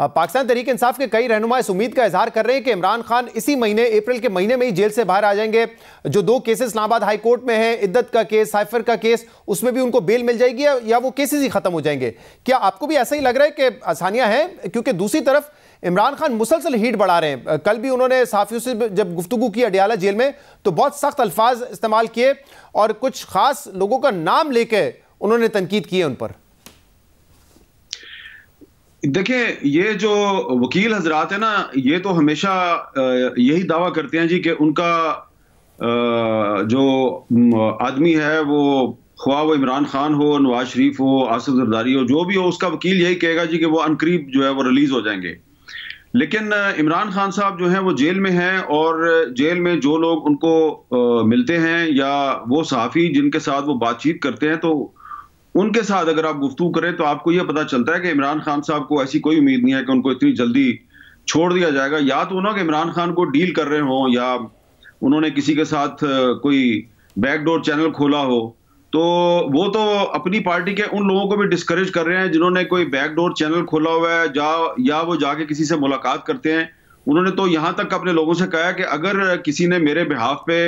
पाकिस्तान तहरीक इंसाफ के कई रहनुमा इस उम्मीद का इजहार कर रहे हैं कि इमरान खान इसी महीने, अप्रैल के महीने में ही जेल से बाहर आ जाएंगे। जो 2 केसेस इस्लामाबाद हाई कोर्ट में है, इद्दत का केस, साइफर का केस, उसमें भी उनको बेल मिल जाएगी या वो केसेस ही खत्म हो जाएंगे। क्या आपको भी ऐसा ही लग रहा है कि आसानियां हैं? क्योंकि दूसरी तरफ इमरान खान मुसलसल हीट बढ़ा रहे हैं। कल भी उन्होंने सहाफियों से जब गुफ्तगू की अडियाला जेल में तो बहुत सख्त अल्फाज इस्तेमाल किए और कुछ खास लोगों का नाम लेके उन्होंने तनकीद की है उन पर। देखिए, ये जो वकील हजरात है ना, ये तो हमेशा यही दावा करते हैं जी कि उनका जो आदमी है वो ख्वाह वो इमरान खान हो, नवाज शरीफ हो, आसिफ जरदारी हो, जो भी हो, उसका वकील यही कहेगा जी कि वो अनकरीब जो है वो रिलीज हो जाएंगे। लेकिन इमरान खान साहब जो हैं वो जेल में हैं और जेल में जो लोग उनको मिलते हैं या वो सहाफ़ी जिनके साथ वो बातचीत करते हैं, तो उनके साथ अगर आप गुफ्तगू करें तो आपको यह पता चलता है कि इमरान खान साहब को ऐसी कोई उम्मीद नहीं है कि उनको इतनी जल्दी छोड़ दिया जाएगा। या तो उन्होंने इमरान खान को डील कर रहे हों या उन्होंने किसी के साथ कोई बैकडोर चैनल खोला हो, तो वो तो अपनी पार्टी के उन लोगों को भी डिस्करेज कर रहे हैं जिन्होंने कोई बैकडोर चैनल खोला हुआ है या वो जाके किसी से मुलाकात करते हैं। उन्होंने तो यहां तक अपने लोगों से कहा कि अगर किसी ने मेरे बिहाफ पे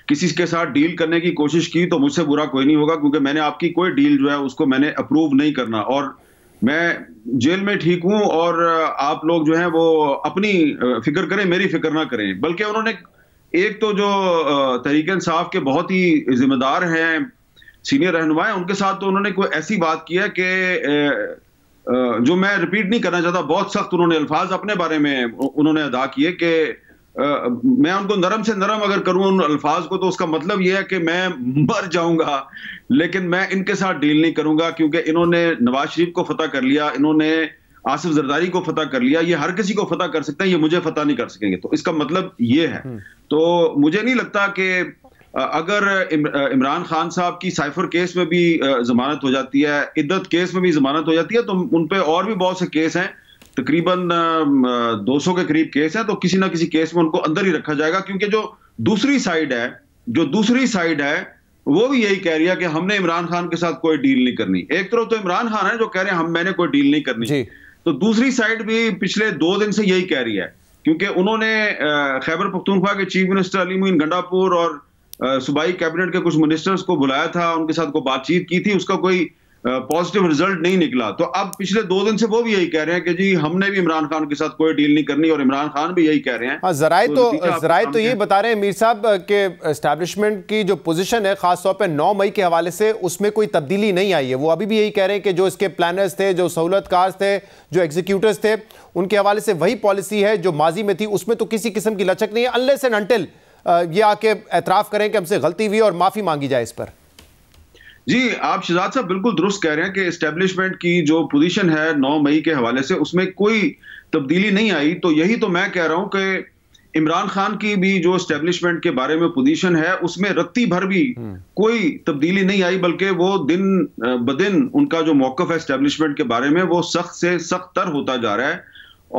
किसी के साथ डील करने की कोशिश की तो मुझसे बुरा कोई नहीं होगा, क्योंकि मैंने आपकी कोई डील जो है उसको मैंने अप्रूव नहीं करना और मैं जेल में ठीक हूं और आप लोग जो है वो अपनी फिक्र करें, मेरी फिक्र ना करें। बल्कि उन्होंने एक तो जो तहरीक इंसाफ के बहुत ही जिम्मेदार हैं, सीनियर रहनुमा हैं, उनके साथ तो उन्होंने कोई ऐसी बात की है कि जो मैं रिपीट नहीं करना चाहता, बहुत सख्त उन्होंने अल्फाज अपने बारे में उन्होंने अदा किए कि मैं उनको नरम से नरम अगर करूं उन अल्फाज को तो उसका मतलब यह है कि मैं मर जाऊंगा, लेकिन मैं इनके साथ डील नहीं करूंगा क्योंकि इन्होंने नवाज शरीफ को फतह कर लिया, इन्होंने आसिफ जरदारी को फतह कर लिया, ये हर किसी को फतह कर सकते हैं, ये मुझे फतह नहीं कर सकेंगे। तो इसका मतलब ये है। तो मुझे नहीं लगता कि अगर इमरान खान साहब की साइफर केस में भी जमानत हो जाती है, इद्दत केस में भी जमानत हो जाती है, तो उन पे और भी बहुत से केस हैं, तकरीबन 200 के करीब केस है, तो किसी ना किसी केस में उनको अंदर ही रखा जाएगा। क्योंकि जो दूसरी साइड है वो भी यही कह रही है कि हमने इमरान खान के साथ कोई डील नहीं करनी। एक तरफ तो इमरान खान है जो कह रहे हैं मैंने कोई डील नहीं करनी, तो दूसरी साइड भी पिछले 2 दिन से यही कह रही है, क्योंकि उन्होंने खैबर पख्तूनख्वा के चीफ मिनिस्टर अली मोइन गंडापुर और सूबाई कैबिनेट के कुछ मिनिस्टर्स को बुलाया था, उनके साथ को बातचीत की थी, उसका कोई पॉजिटिव रिजल्ट नहीं निकला। तो अब पिछले 2 दिन से वो भी यही कह रहे हैं कि जी हमने भी इमरान खान के साथ कोई डील नहीं करनी और इमरान खान भी यही कह रहे हैं। जराए तो ये बता रहे हैं मीर साहब के एस्टैब्लिशमेंट की जो पोजीशन है खासतौर पे 9 मई के हवाले से उसमें कोई तब्दीली नहीं आई है। वो अभी भी यही कह रहे हैं कि जो इसके प्लानर्स थे, जो सहूलतकार थे, जो एग्जीक्यूटर्स थे, उनके हवाले से वही पॉलिसी है जो माजी में थी, उसमें तो किसी किस्म की लचक नहीं है अनलेस एंड अनटिल ये आके एतराफ़ करें कि हमसे गलती हुई और माफ़ी मांगी जाए इस पर। जी, आप शहजाद साहब बिल्कुल दुरुस्त कह रहे हैं कि एस्टेब्लिशमेंट की जो पोजीशन है 9 मई के हवाले से उसमें कोई तब्दीली नहीं आई। तो यही तो मैं कह रहा हूं कि इमरान खान की भी जो एस्टेब्लिशमेंट के बारे में पोजीशन है उसमें रत्ती भर भी कोई तब्दीली नहीं आई, बल्कि वो दिन ब दिन उनका जो मौक़िफ़ है एस्टेब्लिशमेंट के बारे में वो सख्त से सख्त तर होता जा रहा है।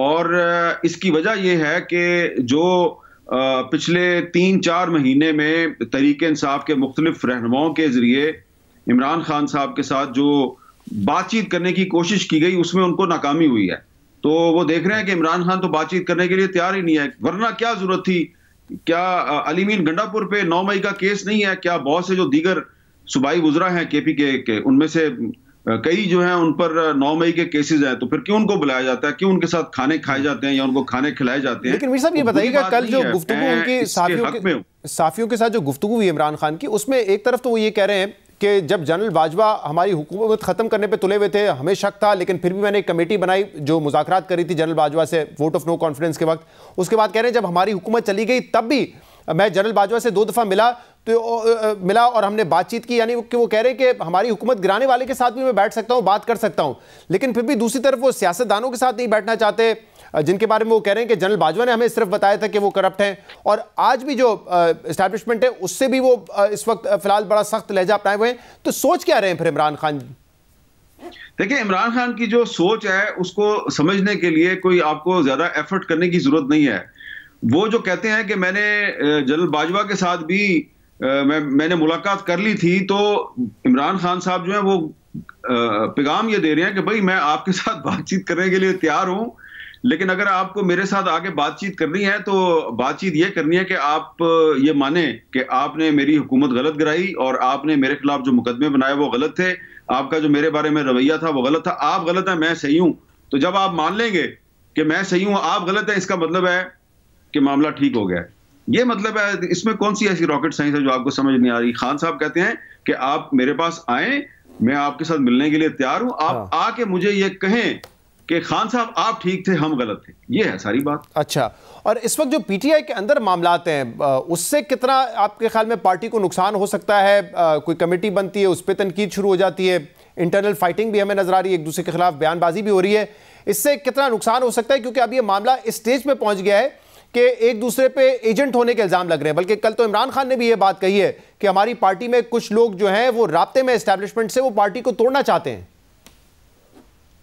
और इसकी वजह यह है कि जो पिछले 3-4 महीने में तहरीक इंसाफ के मुख्तलिफ रहनुमाओं के जरिए इमरान खान साहब के साथ जो बातचीत करने की कोशिश की गई उसमें उनको नाकामी हुई है। तो वो देख रहे हैं कि इमरान खान तो बातचीत करने के लिए तैयार ही नहीं है, वरना क्या जरूरत थी? क्या अली मीन गंडापुर पे 9 मई का केस नहीं है? क्या बहुत से जो दीगर सूबाई वुज़रा हैं केपीके के उनमें से कई जो हैं उन पर 9 मई के केसेस हैं, तो फिर क्यों उनको बुलाया जाता है, क्यों उनके साथ खाने खाए जाते हैं या उनको खाने खिलाए जाते हैं? लेकिन मीर साहब ये बताइएगा, कल जो गुफ्तगू उनकी साफियों के साथ जो गुफ्तगू हुई इमरान खान की, उसमें एक तरफ तो वो ये कह रहे हैं कि जब जनरल बाजवा हमारी हुकूमत ख़त्म करने पे तुले हुए थे, हमें शक था, लेकिन फिर भी मैंने एक कमेटी बनाई जो मुज़ाकरात करी थी जनरल बाजवा से वोट ऑफ नो कॉन्फिडेंस के वक्त। उसके बाद कह रहे हैं जब हमारी हुकूमत चली गई तब भी मैं जनरल बाजवा से 2 दफ़ा मिला और हमने बातचीत की, यानी कि वो कह रहे हैं कि हमारी हुकूमत गिराने वाले के साथ भी मैं बैठ सकता हूँ, बात कर सकता हूँ, लेकिन फिर भी दूसरी तरफ वो सियासतदानों के साथ नहीं बैठना चाहते जिनके बारे में वो कह रहे हैं कि जनरल बाजवा ने हमें सिर्फ बताया था कि वो करप्ट हैं। और आज भी जो एस्टैब्लिशमेंट है उससे भी वो इस वक्त फिलहाल बड़ा सख्त लहजा अपनाए हुए हैं। तो सोच क्या रहे हैं फिर इमरान खान? देखिए, इमरान खान की जो सोच है उसको समझने के लिए कोई आपको ज्यादा एफर्ट करने की जरूरत नहीं है। वो जो कहते हैं कि मैंने जनरल बाजवा के साथ भी मैंने मुलाकात कर ली थी, तो इमरान खान साहब जो है वो पैगाम ये दे रहे हैं कि भाई मैं आपके साथ बातचीत करने के लिए तैयार हूं, लेकिन अगर आपको मेरे साथ आगे बातचीत करनी है तो बातचीत ये करनी है कि आप ये माने कि आपने मेरी हुकूमत गलत गिराई और आपने मेरे खिलाफ जो मुकदमे बनाए वो गलत थे, आपका जो मेरे बारे में रवैया था वो गलत था, आप गलत है मैं सही हूं। तो जब आप मान लेंगे कि मैं सही हूं आप गलत है, इसका मतलब है कि मामला ठीक हो गया। ये मतलब है, इसमें कौन सी ऐसी रॉकेट साइंस है जो आपको समझ नहीं आ रही। खान साहब कहते हैं कि आप मेरे पास आए, मैं आपके साथ मिलने के लिए तैयार हूं, आप आके मुझे ये कहें कि खान साहब आप ठीक थे हम गलत थे। ये है सारी बात। अच्छा, और इस वक्त जो पीटीआई के अंदर मामलात हैं उससे कितना आपके ख्याल में पार्टी को नुकसान हो सकता है? कोई कमेटी बनती है, उस पर तनकीद शुरू हो जाती है, इंटरनल फाइटिंग भी हमें नजर आ रही है, एक दूसरे के खिलाफ बयानबाजी भी हो रही है, इससे कितना नुकसान हो सकता है? क्योंकि अब ये मामला इस स्टेज पे पहुंच गया है कि एक दूसरे पे एजेंट होने के इल्जाम लग रहे हैं। बल्कि कल तो इमरान खान ने भी ये बात कही है कि हमारी पार्टी में कुछ लोग जो हैं वो राब्ते में एस्टैब्लिशमेंट से, वो पार्टी को तोड़ना चाहते हैं।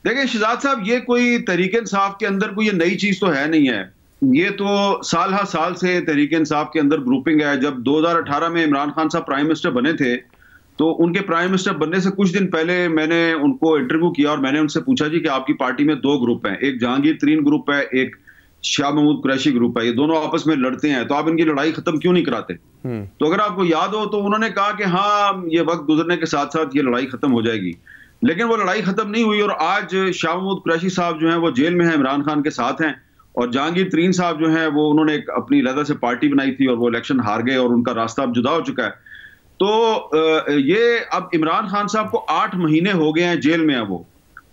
देखिए शहजाद साहब, ये कोई तहरीक इंसाफ के अंदर कोई ये नई चीज तो है नहीं है, ये तो साल हर साल से तहरीक इंसाफ के अंदर ग्रुपिंग है। जब 2018 में इमरान खान साहब प्राइम मिनिस्टर बने थे तो उनके प्राइम मिनिस्टर बनने से कुछ दिन पहले मैंने उनको इंटरव्यू किया और मैंने उनसे पूछा जी कि आपकी पार्टी में दो ग्रुप हैं, एक जहांगीर तरीन ग्रुप है, एक शाह महमूद कुरैशी ग्रुप है, ये दोनों आपस में लड़ते हैं, तो आप इनकी लड़ाई खत्म क्यों नहीं कराते? तो अगर आपको याद हो तो उन्होंने कहा कि हाँ ये वक्त गुजरने के साथ साथ ये लड़ाई खत्म हो जाएगी, लेकिन वो लड़ाई खत्म नहीं हुई और आज शाह महमूद कुरैशी साहब जो हैं वो जेल में हैं, इमरान खान के साथ हैं, और जहांगीर तरीन साहब जो हैं वो उन्होंने अपनी अलग से पार्टी बनाई थी और वो इलेक्शन हार गए और उनका रास्ता अब जुदा हो चुका है। तो ये अब इमरान खान साहब को 8 महीने हो गए हैं जेल में है वो,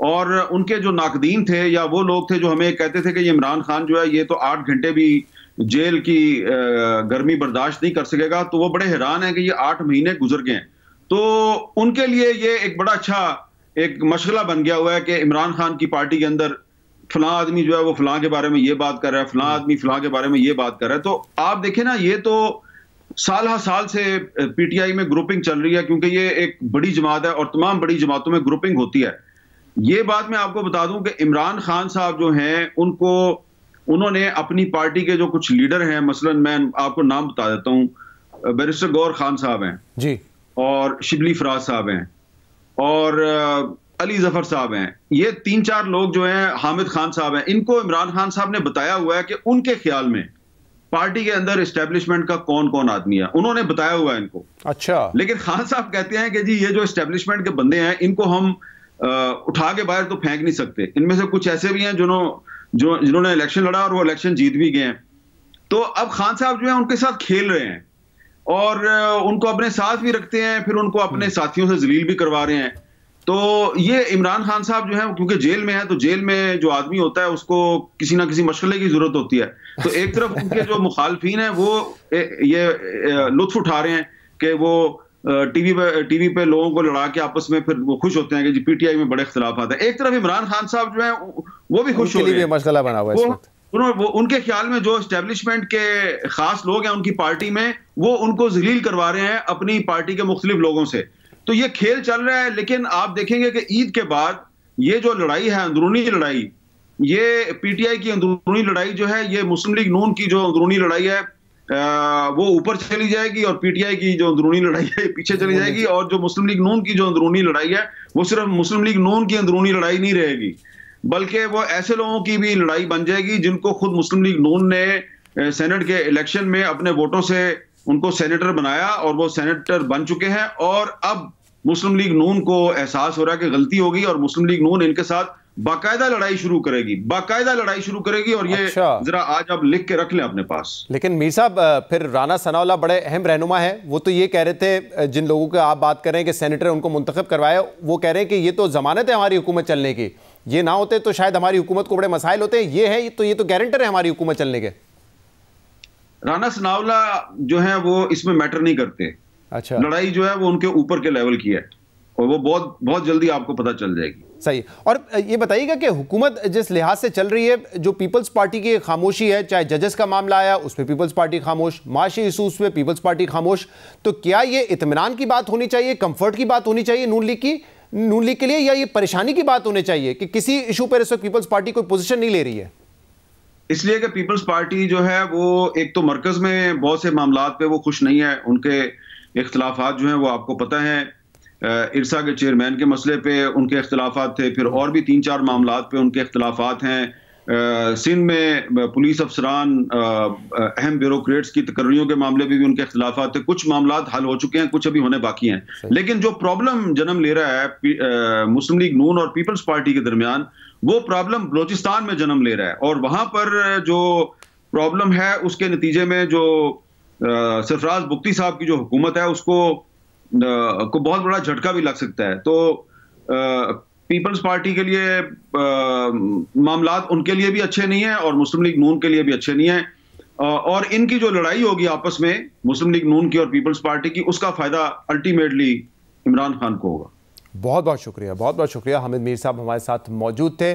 और उनके जो नाकदीन थे या वो लोग थे जो हमें कहते थे कि ये इमरान खान जो है ये तो 8 घंटे भी जेल की गर्मी बर्दाश्त नहीं कर सकेगा, तो वो बड़े हैरान है कि ये 8 महीने गुजर गए हैं। तो उनके लिए ये एक बड़ा अच्छा एक मशगला बन गया हुआ है कि इमरान खान की पार्टी के अंदर फलां आदमी जो है वो फलां के बारे में ये बात कर रहा है, फलां आदमी फलां के बारे में ये बात कर रहा है। तो आप देखें ना, ये तो साल हर साल से पीटीआई में ग्रुपिंग चल रही है, क्योंकि ये एक बड़ी जमात है और तमाम बड़ी जमातों में ग्रुपिंग होती है। ये बात मैं आपको बता दूं कि इमरान खान साहब जो हैं उन्होंने अपनी पार्टी के जो कुछ लीडर हैं, मसलन मैं आपको नाम बता देता हूं, बैरिस्टर गौर खान साहब हैं जी, और शिबली फराज साहब हैं और अली जफर साहब हैं, ये 3-4 लोग जो हैं, हामिद खान साहब हैं, इनको इमरान खान साहब ने बताया हुआ है कि उनके ख्याल में पार्टी के अंदर एस्टेब्लिशमेंट का कौन कौन आदमी है, उन्होंने बताया हुआ है इनको। अच्छा, लेकिन खान साहब कहते हैं कि जी ये जो एस्टेब्लिशमेंट के बंदे हैं इनको हम उठा के बाहर तो फेंक नहीं सकते, इनमें से कुछ ऐसे भी हैं जिन्होंने इलेक्शन लड़ा और वो इलेक्शन जीत भी गए हैं। तो अब खान साहब जो है उनके साथ खेल रहे हैं और उनको अपने साथ भी रखते हैं, फिर उनको अपने साथियों से जलील भी करवा रहे हैं। तो ये इमरान खान साहब जो है क्योंकि जेल में है, तो जेल में जो आदमी होता है उसको किसी ना किसी मशगले की जरूरत होती है। तो एक तरफ उनके जो मुखालफीन है वो ये लुत्फ उठा रहे हैं कि वो टीवी पे लोगों को लड़ा के आपस में फिर वो खुश होते हैं कि जी पीटीआई में बड़े इख्तिलाफ आते हैं। एक तरफ इमरान खान साहब जो है वो भी खुश हो रहे हैं, मसला बना हुआ है। वो उनके ख्याल में जो एस्टेब्लिशमेंट के खास लोग हैं उनकी पार्टी में, वो उनको जलील करवा रहे हैं अपनी पार्टी के मुख्तलिफ लोगों से। तो ये खेल चल रहा है। लेकिन आप देखेंगे कि ईद के बाद ये जो लड़ाई है, अंदरूनी लड़ाई, ये पीटीआई की अंदरूनी लड़ाई जो है, ये मुस्लिम लीग नून की जो अंदरूनी लड़ाई है वो ऊपर चली जाएगी और पीटीआई की जो अंदरूनी लड़ाई है पीछे चली जाएगी। और जो मुस्लिम लीग नून की जो अंदरूनी लड़ाई है वो सिर्फ मुस्लिम लीग नून की अंदरूनी लड़ाई नहीं रहेगी, बल्कि वो ऐसे लोगों की भी लड़ाई बन जाएगी जिनको खुद मुस्लिम लीग नून ने सेनेट के इलेक्शन में अपने वोटों से उनको सेनेटर बनाया और वो सेनेटर बन चुके हैं। और अब मुस्लिम लीग नून को एहसास हो रहा है कि गलती होगी और मुस्लिम लीग नून इनके साथ बाकायदा लड़ाई शुरू करेगी, बाकायदा लड़ाई शुरू करेगी। और ये जरा आज आप लिख के रख लें अपने पास। लेकिन मीर साहब, फिर राना सनाउल्लाह बड़े अहम रहनुमा है, वो तो ये कह रहे थे, जिन लोगों के आप बात कर रहे हैं कि सेनेटर उनको मुंतखब करवाया, वो कह रहे हैं कि ये तो जमानत है हमारी हुकूमत चलने की, ये ना होते तो शायद हमारी हुकूमत को बड़े मसाइल होते हैं, ये तो गारंटर है हमारी हुकूमत चलने के। राना सनाउल्लाह जो है वो इसमें मैटर नहीं करते। अच्छा, लड़ाई जो है वो उनके ऊपर के लेवल की है और वो बहुत बहुत जल्दी आपको पता चल जाएगी। सही। और ये बताइएगा कि हुकूमत जिस लिहाज से चल रही है, जो पीपल्स पार्टी की खामोशी है, चाहे जजेस का मामला आया उस पर पीपल्स पार्टी खामोश, माशी इशूज पे पीपल्स पार्टी खामोश, तो क्या ये इत्मीनान की बात होनी चाहिए, कंफर्ट की बात होनी चाहिए नून लीग के लिए, या ये परेशानी की बात होनी चाहिए कि किसी इशू पर इस वक्त पीपल्स पार्टी कोई पोजीशन नहीं ले रही है? इसलिए कि पीपल्स पार्टी जो है वो एक तो मरकज में बहुत से मामलात पे वो खुश नहीं है, उनके इख्तिलाफात जो हैं वो आपको पता है, इरसा के चेयरमैन के मसले पे उनके इख्तिलाफात थे, फिर और भी 3-4 मामलात पे उनके इख्तिलाफात हैं, सिंध में पुलिस अफसरान, अहम ब्यूरोक्रेट्स की तकर्रियों के मामले में भी उनके इख्तिलाफात थे। कुछ मामलात हल हो चुके हैं, कुछ अभी होने बाकी हैं। लेकिन जो प्रॉब्लम जन्म ले रहा है मुस्लिम लीग नून और पीपल्स पार्टी के दरमियान, वो प्रॉब्लम बलोचिस्तान में जन्म ले रहा है। और वहां पर जो प्रॉब्लम है उसके नतीजे में जो सरफराज बुख्ती साहब की जो हुकूमत है उसको बहुत बड़ा झटका भी लग सकता है। तो पीपल्स पार्टी के लिए मामलात उनके लिए भी अच्छे नहीं है और मुस्लिम लीग नून के लिए भी अच्छे नहीं है। और इनकी जो लड़ाई होगी आपस में मुस्लिम लीग नून की और पीपल्स पार्टी की, उसका फायदा अल्टीमेटली इमरान खान को होगा। बहुत बहुत शुक्रिया, बहुत बहुत शुक्रिया। हामिद मीर साहब हमारे साथ मौजूद थे।